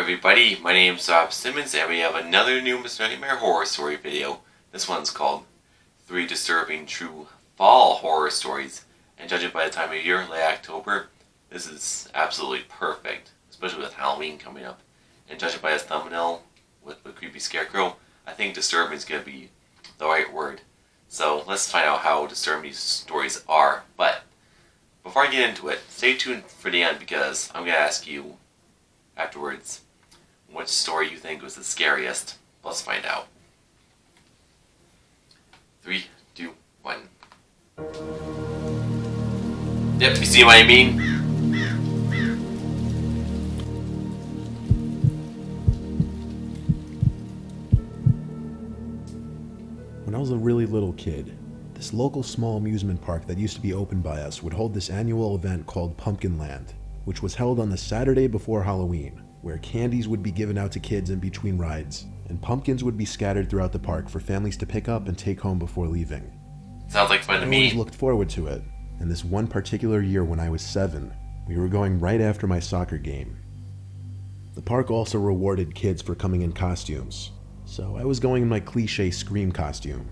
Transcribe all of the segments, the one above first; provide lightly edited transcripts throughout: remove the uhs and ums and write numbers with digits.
everybody? My name's Rob Simmons and we have another new Mr. Nightmare horror story video. This one's called 3 Disturbing True Fall Horror Stories. And judging by the time of year, late October, this is absolutely perfect, especially with Halloween coming up. And judging by his thumbnail with the creepy scarecrow, I think disturbing is going to be the right word. So let's find out how disturbing these stories are. But before I get into it, stay tuned for the end because I'm going to ask you afterwards which story you think was the scariest. Let's find out. 3, 2, 1. Yep, you see what I mean? When I was a really little kid, this local small amusement park that used to be open by us would hold this annual event called Pumpkin Land, which was held on the Saturday before Halloween, where candies would be given out to kids in between rides, and pumpkins would be scattered throughout the park for families to pick up and take home before leaving. Sounds like fun to me. I always looked forward to it, and this one particular year when I was 7, we were going right after my soccer game. The park also rewarded kids for coming in costumes, so I was going in my cliche Scream costume.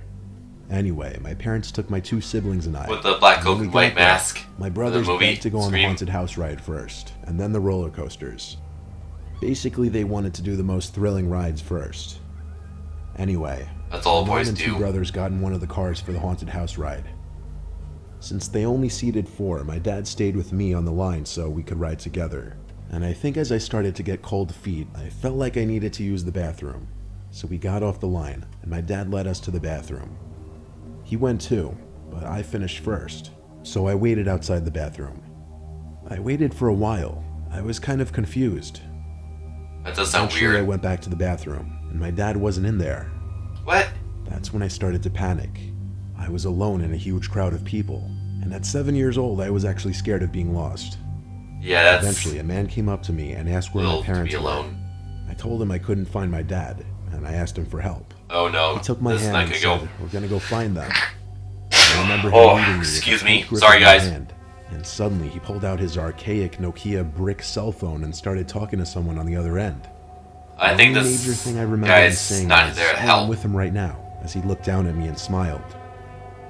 Anyway, my parents took my 2 siblings and I. With the black coat and white mask. My brothers begged to go on the Scream. haunted house ride first, and then the roller coasters. Basically, they wanted to do the most thrilling rides first. Anyway, That's all my mom boys and do. 2 brothers got in one of the cars for the haunted house ride. Since they only seated 4, my dad stayed with me on the line so we could ride together. And I think as I started to get cold feet, I felt like I needed to use the bathroom. So we got off the line, and my dad led us to the bathroom. He went too, but I finished first, so I waited outside the bathroom. I waited for a while. I was kind of confused. That does sound Eventually, I weird. went back to the bathroom, and my dad wasn't in there. What? That's when I started to panic. I was alone in a huge crowd of people, and at 7 years old, I was actually scared of being lost. Yeah, that's Eventually, a man came up to me and asked where my little to parents be were. alone. I told him I couldn't find my dad, and I asked him for help. Oh no, He took my this is hand not and gonna said, go. "We're gonna go find them." I remember him Oh, leading me with a excuse tight me. grip Sorry, of my guys. hand, and suddenly he pulled out his archaic Nokia brick cell phone and started talking to someone on the other end. I think The this major thing I remember him guy's saying not was, there to "Oh, help. I'm with him right now," as he looked down at me and smiled.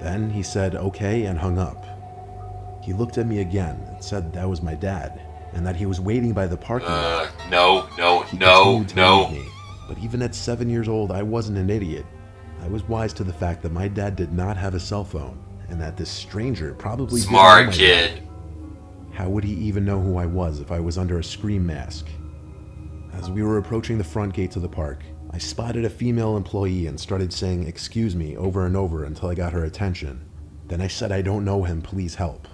Then he said okay and hung up. He looked at me again and said that was my dad, and that he was waiting by the parking lot. No, He no, continued to no. lead me, but even at 7 years old, I wasn't an idiot. I was wise to the fact that my dad did not have a cell phone, and that this stranger probably didn't know Smart my kid. dad. How would he even know who I was if I was under a Scream mask? As we were approaching the front gates of the park, I spotted a female employee and started saying "excuse me" over and over until I got her attention. Then I said, "I don't know him, please help."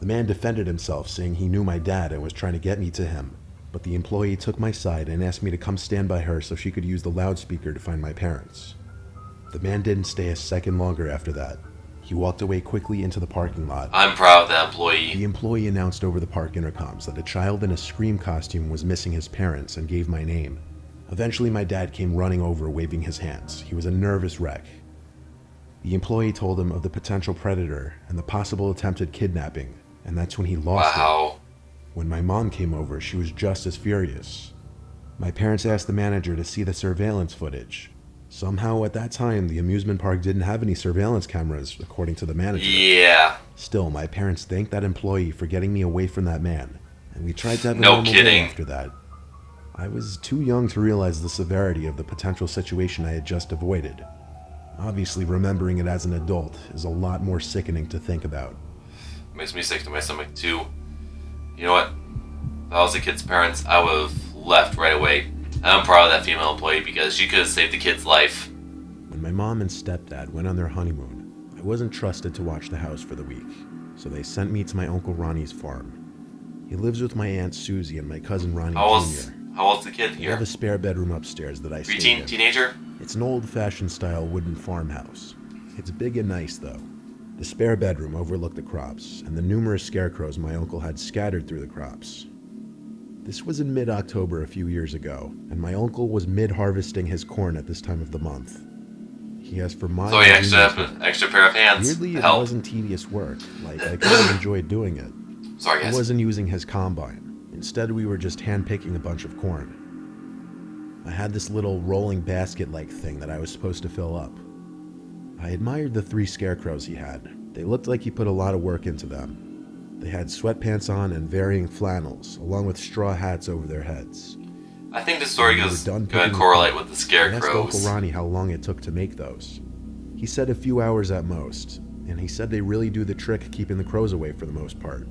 The man defended himself, saying he knew my dad and was trying to get me to him, but the employee took my side and asked me to come stand by her so she could use the loudspeaker to find my parents. The man didn't stay a second longer after that. He walked away quickly into the parking lot. I'm proud of that employee. The employee announced over the park intercoms that a child in a Scream costume was missing his parents and gave my name. Eventually, my dad came running over, waving his hands. He was a nervous wreck. The employee told him of the potential predator and the possible attempted kidnapping, and that's when he lost it. Wow. When my mom came over, she was just as furious. My parents asked the manager to see the surveillance footage. Somehow, at that time, the amusement park didn't have any surveillance cameras, according to the manager. Yeah. Still, my parents thanked that employee for getting me away from that man, and we tried to have a No normal day kidding. after that. I was too young to realize the severity of the potential situation I had just avoided. Obviously, remembering it as an adult is a lot more sickening to think about. Makes me sick to my stomach too. You know what? If I was the kid's parents, I would have left right away. I'm proud of that female employee because she could have saved the kid's life. When my mom and stepdad went on their honeymoon, I wasn't trusted to watch the house for the week, so they sent me to my Uncle Ronnie's farm. He lives with my Aunt Susie and my cousin Ronnie Jr. How old's the kid They have here? a spare bedroom upstairs that I stayed Preteen? in. Teenager? It's an old-fashioned style wooden farmhouse. It's big and nice, though. The spare bedroom overlooked the crops and the numerous scarecrows my uncle had scattered through the crops. This was in mid-October a few years ago, and my uncle was mid-harvesting his corn at this time of the month. He asked for my So he actually have an extra pair of hands Weirdly, to it help. wasn't tedious work. Like, I kind of enjoyed doing it. Sorry, He guys. wasn't using his combine. Instead, we were just hand-picking a bunch of corn. I had this little rolling basket-like thing that I was supposed to fill up. I admired the 3 scarecrows he had. They looked like he put a lot of work into them. They had sweatpants on and varying flannels, along with straw hats over their heads. I think the story is going to picking correlate with the I asked scarecrows. Uncle Ronnie how long it took to make those. He said a few hours at most, and he said they really do the trick keeping the crows away for the most part.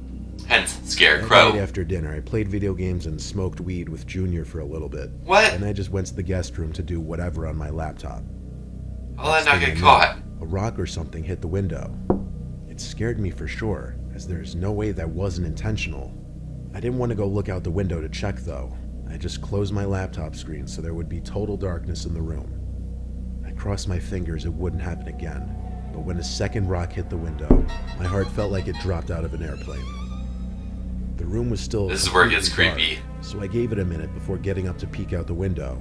Hence, That scarecrow. night after dinner, I played video games and smoked weed with Junior for a little bit. What? And I just went to the guest room to do whatever on my laptop. How did I not Next get thing I know, caught? A rock or something hit the window. It scared me for sure, as there's no way that wasn't intentional. I didn't want to go look out the window to check though. I just closed my laptop screen so there would be total darkness in the room. I crossed my fingers it wouldn't happen again, but when a second rock hit the window, my heart felt like it dropped out of an airplane. The room was still This is where it gets completely creepy. dark, so I gave it a minute before getting up to peek out the window.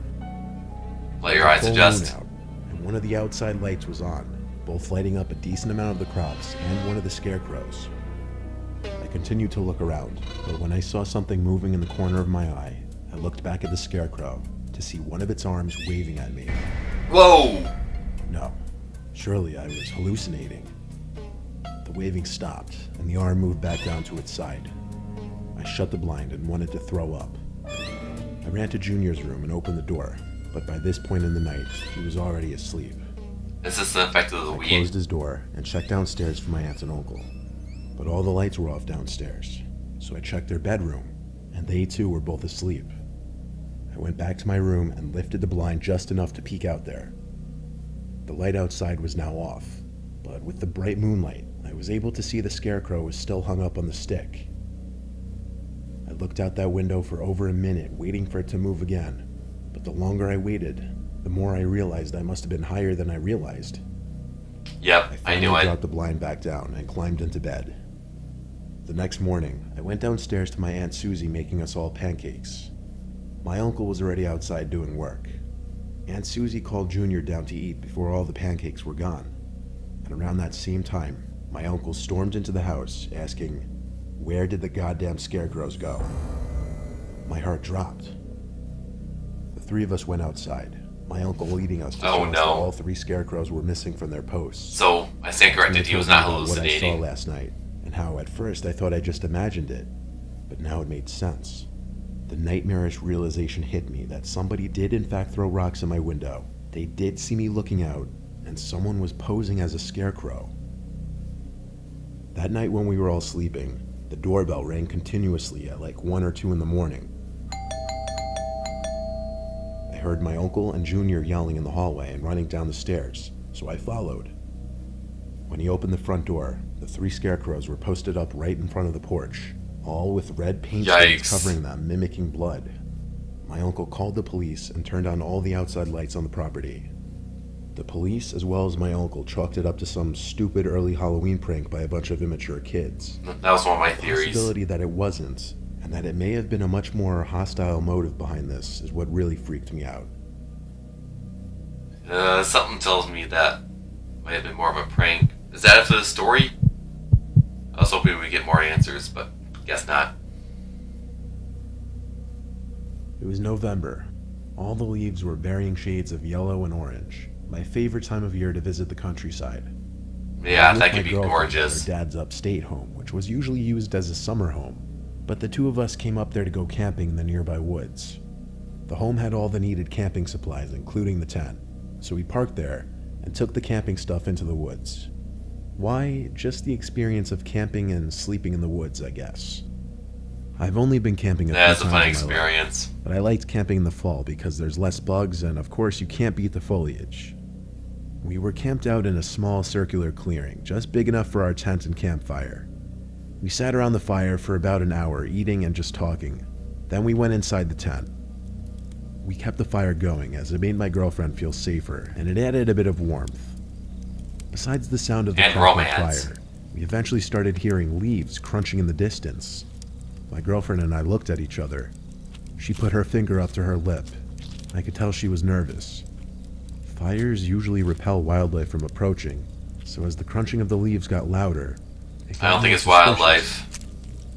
Let your eyes Full adjust. moon out, and one of the outside lights was on, both lighting up a decent amount of the crops and one of the scarecrows. I continued to look around, but when I saw something moving in the corner of my eye, I looked back at the scarecrow to see one of its arms waving at me. Whoa! No, surely I was hallucinating. The waving stopped, and the arm moved back down to its side. I shut the blind and wanted to throw up. I ran to Junior's room and opened the door, but by this point in the night, he was already asleep. Is this the effect of the I weed? closed his door and checked downstairs for my aunt and uncle, but all the lights were off downstairs, so I checked their bedroom, and they too were both asleep. I went back to my room and lifted the blind just enough to peek out there. The light outside was now off, but with the bright moonlight, I was able to see the scarecrow was still hung up on the stick. I looked out that window for over a minute, waiting for it to move again, but the longer I waited, the more I realized I must have been higher than I realized. Yep, I finally knew it. dropped the blind back down and climbed into bed. The next morning, I went downstairs to my Aunt Susie making us all pancakes. My uncle was already outside doing work. Aunt Susie called Junior down to eat before all the pancakes were gone. And around that same time, my uncle stormed into the house asking, "Where did the goddamn scarecrows go?" My heart dropped. The 3 of us went outside, my uncle leading us to Oh, show us no. that all 3 scarecrows were missing from their posts. So, I stand corrected, he was not hallucinating. What I saw last night, and how at first I thought I just imagined it, but now it made sense. The nightmarish realization hit me that somebody did in fact throw rocks in my window. They did see me looking out, and someone was posing as a scarecrow. That night when we were all sleeping, the doorbell rang continuously at like 1 or 2 in the morning. I heard my uncle and Junior yelling in the hallway and running down the stairs, so I followed. When he opened the front door, the 3 scarecrows were posted up right in front of the porch, all with red paint stains Yikes. covering them, mimicking blood. My uncle called the police and turned on all the outside lights on the property. The police, as well as my uncle, chalked it up to some stupid early Halloween prank by a bunch of immature kids. That was one of my The theories. possibility that it wasn't, and that it may have been a much more hostile motive behind this, is what really freaked me out. Something tells me that might have been more of a prank. Is that it for the story? I was hoping we'd get more answers, but guess not. It was November. All the leaves were varying shades of yellow and orange. My favorite time of year to visit the countryside. Yeah, I was that with could my be girlfriend at gorgeous. Her dad's upstate home, which was usually used as a summer home, but the 2 of us came up there to go camping in the nearby woods. The home had all the needed camping supplies, including the tent, so we parked there and took the camping stuff into the woods. Why? Just the experience of camping and sleeping in the woods, I guess. I've only been camping a few That's a times fun in my life, experience. but I liked camping in the fall because there's less bugs and of course you can't beat the foliage. We were camped out in a small circular clearing, just big enough for our tent and campfire. We sat around the fire for about an hour, eating and just talking. Then we went inside the tent. We kept the fire going as it made my girlfriend feel safer, and it added a bit of warmth. Besides the sound of the And crackling romance. fire, we eventually started hearing leaves crunching in the distance. My girlfriend and I looked at each other. She put her finger up to her lip. I could tell she was nervous. Fires usually repel wildlife from approaching, so as the crunching of the leaves got louder, it got I don't think more it's suspicious. wildlife.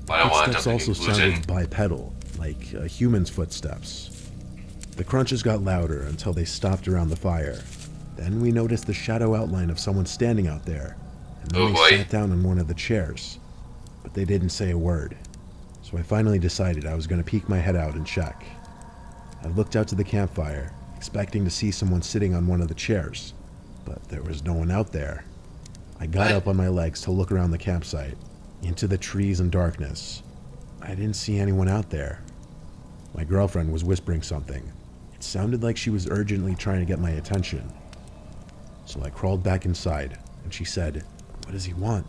But I don't want to Footsteps jump to also conclusion. sounded bipedal, like a human's footsteps. The crunches got louder until they stopped around the fire. Then we noticed the shadow outline of someone standing out there, and then Oh they boy. sat down on one of the chairs. But they didn't say a word. So I finally decided I was going to peek my head out and check. I looked out to the campfire, expecting to see someone sitting on one of the chairs, but there was no one out there. I got up on my legs to look around the campsite, into the trees and darkness. I didn't see anyone out there. My girlfriend was whispering something. It sounded like she was urgently trying to get my attention. So I crawled back inside, and she said, "What does he want?"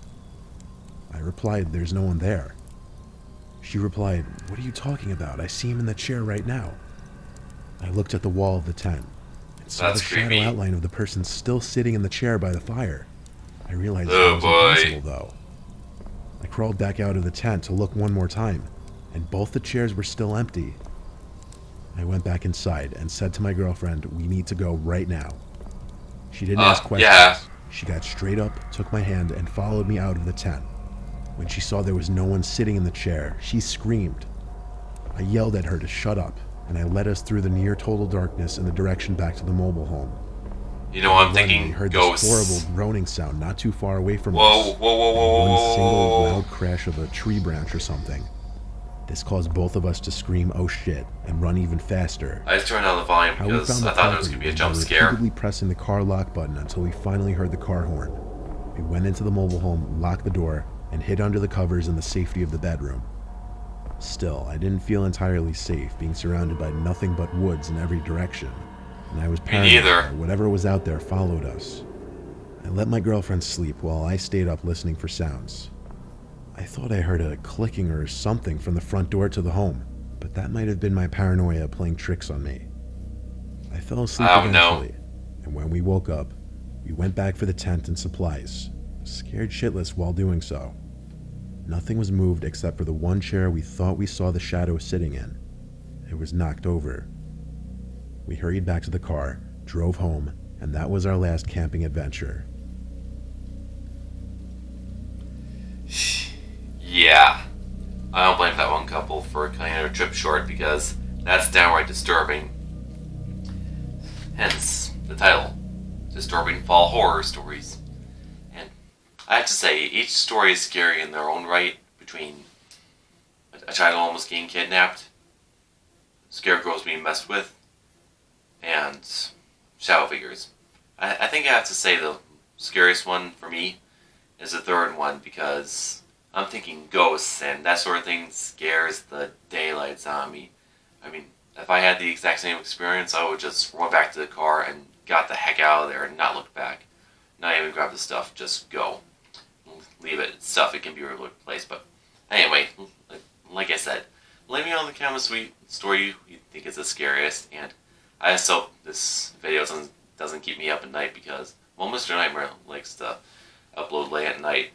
I replied, "There's no one there." She replied, "What are you talking about? I see him in the chair right now." I looked at the wall of the tent and saw That's the shadow creepy. outline of the person still sitting in the chair by the fire. I realized Oh, that was boy. impossible, though. I crawled back out of the tent to look one more time, and both the chairs were still empty. I went back inside and said to my girlfriend, "We need to go right now." She didn't ask questions. Yeah. She got straight up, took my hand, and followed me out of the tent. When she saw there was no one sitting in the chair, she screamed. I yelled at her to shut up, and I led us through the near total darkness in the direction back to the mobile home. You know, I'm Running, thinking we heard ghosts. this horrible groaning sound not too far away from Whoa, us. whoa, whoa, whoa, And whoa, one single whoa, whoa. loud crash of a tree branch or something. This caused both of us to scream, "Oh shit," and run even faster. I just turned down the volume How we because found I the thought there was property going to be a was jump by scare. repeatedly pressing the car lock button until we finally heard the car horn. We went into the mobile home, locked the door, and hid under the covers in the safety of the bedroom. Still, I didn't feel entirely safe being surrounded by nothing but woods in every direction, and I was paranoid neither. that whatever was out there followed us. I let my girlfriend sleep while I stayed up listening for sounds. I thought I heard a clicking or something from the front door to the home, but that might have been my paranoia playing tricks on me. I fell asleep Oh, no. eventually, and when we woke up, we went back for the tent and supplies, scared shitless while doing so. Nothing was moved except for the one chair we thought we saw the shadow sitting in. It was knocked over. We hurried back to the car, drove home, and that was our last camping adventure. Yeah. I don't blame that one couple for cutting their trip short because that's downright disturbing. Hence, the title, Disturbing Fall Horror Stories. And I have to say, each story is scary in their own right, between a child almost getting kidnapped, scarecrows being messed with, and shadow figures. I think I have to say the scariest one for me is the third one because I'm thinking ghosts and that sort of thing scares the daylights out of me. I mean, if I had the exact same experience, I would just run back to the car and got the heck out of there and not look back. Not even grab the stuff, just go. Leave it. It's stuff, it can be replaced. But anyway, like I said, let me know in the comments what story you think is the scariest. And I just hope this video doesn't keep me up at night because, well, Mr. Nightmare likes to upload late at night.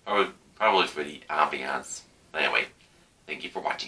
Or probably for the ambiance. But anyway, thank you for watching.